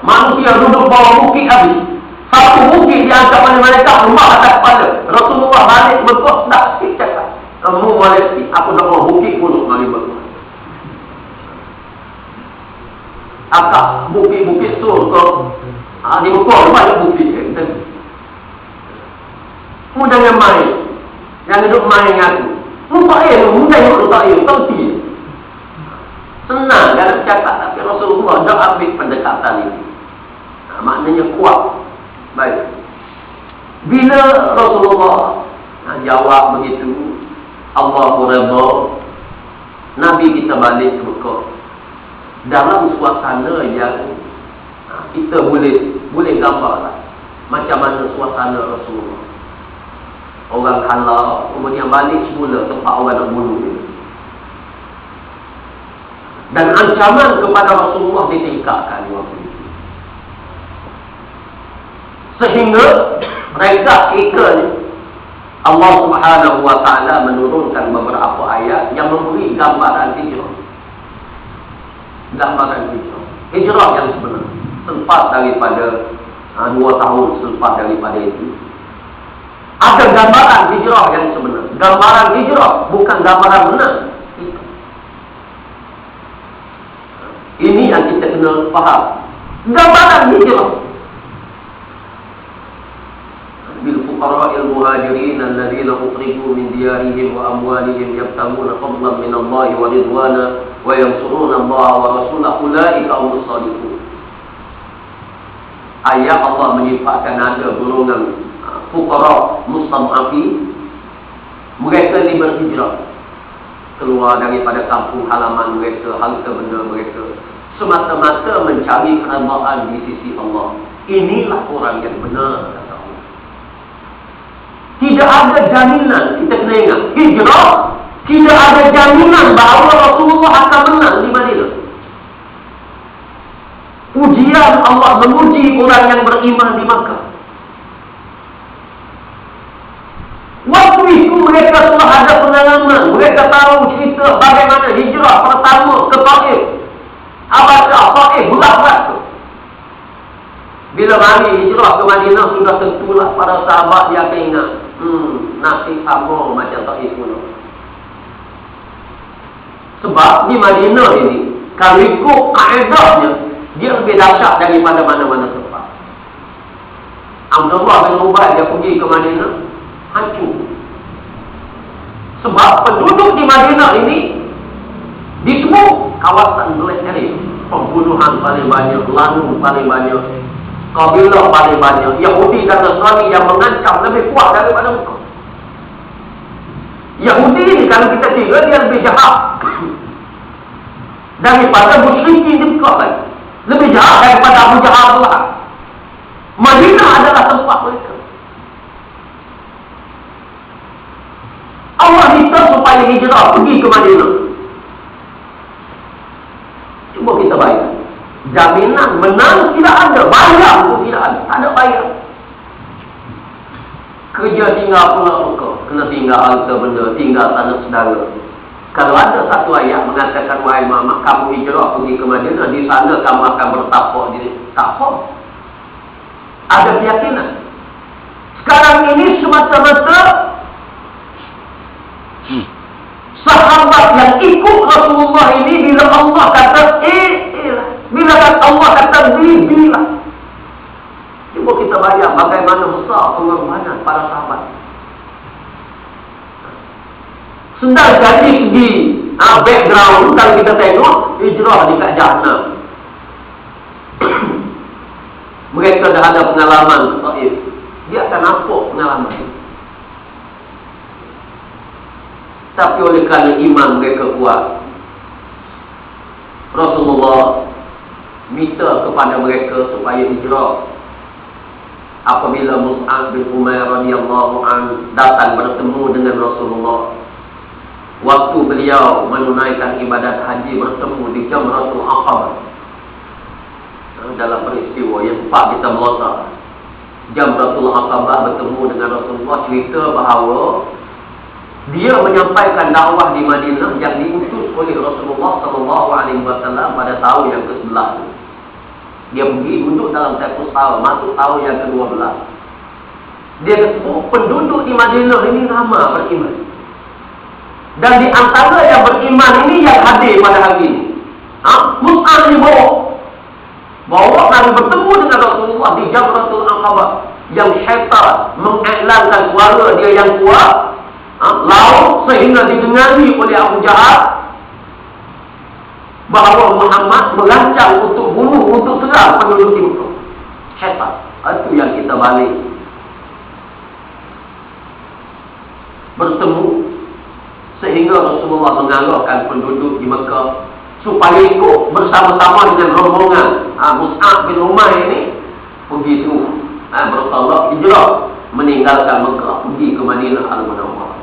Manusia duduk bawah bukit habis. Satu bukit diangkat oleh malaikat, rumah atas kepala. Rasulullah balik Mekah, tak sikit cakap. Kamu malaikat, aku dah bawah bukit pun mari Mekah. Akak bukit-bukit surga. Di Mekah banyak bukit. Kamu jangan main. Jangan duduk main dengan aku. Mudah yang tak air, kau tidak. Senang dalam cakap, tapi Rasulullah dah ambil pendekatan ini. Maknanya kuat. Baik. Bila Rasulullah jawab begitu, Allahu redha, Nabi kita balik ke Mekah dalam suasana yang kita boleh gambarlah macam mana suasana Rasulullah. Orang halau, kemudian balik semula tempat orang nak bunuh dia. Dan ancaman kepada Rasulullah ditingkatkan waktu itu. Sehingga mereka ni Allah Subhanahu wa ta'ala menurunkan beberapa ayat yang memberi gambaran hijrah. Gambaran hijrah. Hijrah yang sebenar. Selepas daripada 2 tahun selepas daripada itu. Ada gambaran hijrah yang sebenar. Gambaran hijrah bukan gambaran benar. Ini yang kita kena faham. Gambaran hijrah. Bil fuqara'il muhajirin alladhina ukhriju min diyarihim wa amwalihim yabtaguna fadlan min Allah wa ridwana wa yansuruna Allah wa rasulahu ulaika humus shadiqun. Ayat Allah menyifatkan ada golongan fuqara mustad'afin. Mereka ni berhijrah keluar daripada kampung halaman mereka, harta benda mereka, semata-mata mencari keredaan di sisi Allah. Inilah orang yang benar, kata Allah. Tidak ada jaminan, kita kena ingat, hijrah tidak ada jaminan bahawa Rasulullah akan menang di Madinah. Ujian Allah menguji orang yang beriman di Makkah. Waktu itu mereka telah ada pengalaman. Mereka tahu cerita bagaimana hijrah pertama ke Taif. Abad Taif bulat-bulat tu. Bila mari hijrah ke Madinah, sudah tentulah para sahabat yang ingat. Nasib sama macam Taif pun. Sebab di Madinah ini, kalau ikut kaedahnya, dia lebih dahsyat daripada mana-mana tempat. Abdullah bin Ubay dia pergi ke Madinah, hancur. Sebab penduduk di Madinah ini di semua kawasan black area, pembunuhan paling banyak, lanung paling banyak, kabilah paling banyak, Yahudi dan Nasrani yang mengancam lebih kuat daripada Mekah. Yahudi ini kalau kita kira dia lebih jahat daripada musyrikin di Mekah lagi. Lebih jahat daripada Abu Jahal pula. Madinah adalah tempat mereka. Allah minta supaya hijrah pergi ke Madinah. Cuba kita bayar. Jaminan menang tidak ada. Bayar pun tidak ada. Tak ada bayar. Kerja tinggal pula Mekah. Kena tinggal harta benda, tinggal tanah saudara. Kalau ada satu ayat mengatakan, wahai Muhammad, kamu hijrah pergi ke Madinah, di sana kamu akan bertapuk diri. Tak apa. Ada keyakinan. Sekarang ini semata-mata sahabat yang ikut Rasulullah ini, bila Allah kata bila Allah kata bila. Cuba kita bayang bagaimana besar pengorbanan para sahabat. Sedang dari segi background, kalau kita tengok hijrah dekat Jahannam. Mereka dah ada pengalaman Taif. Dia akan nampak pengalaman. Tapi oleh kerana iman mereka kuat, Rasulullah minta kepada mereka supaya hijrah. Apabila Mus'ab bin Umair radhiyallahu anhu datang bertemu dengan Rasulullah, waktu beliau menunaikan ibadat haji bertemu di Jamratul Aqabah, dalam peristiwa yang sempat kita melontar, Jamratul Aqabah bertemu dengan Rasulullah, cerita bahawa dia menyampaikan dakwah di Madinah yang diutus oleh Rasulullah SAW pada tahun yang ke-11. Dia pergi duduk dalam tempoh tahun, masuk tahun yang ke-12. Dia ketemu penduduk di Madinah ini ramai beriman. Dan di antara yang beriman ini yang hadir pada hari ini. Mus'ab ni bawa dan bertemu dengan Rasulullah di Jamratul Aqabah. Yang syaitan mengiklankan suara dia yang kuat, laut sehingga didengari oleh Abu Jahal bahawa Muhammad merancang untuk bunuh, untuk serang penduduk di Mekah. Syaitan. Itu yang kita balik bertemu sehingga Rasulullah mengalahkan penduduk di Mekah supaya ikut bersama-sama dengan rombongan Mus'ab bin Umair ini pergi tu bertolak hijrah meninggalkan Mekah pergi ke Madinah Al-Munawwarah.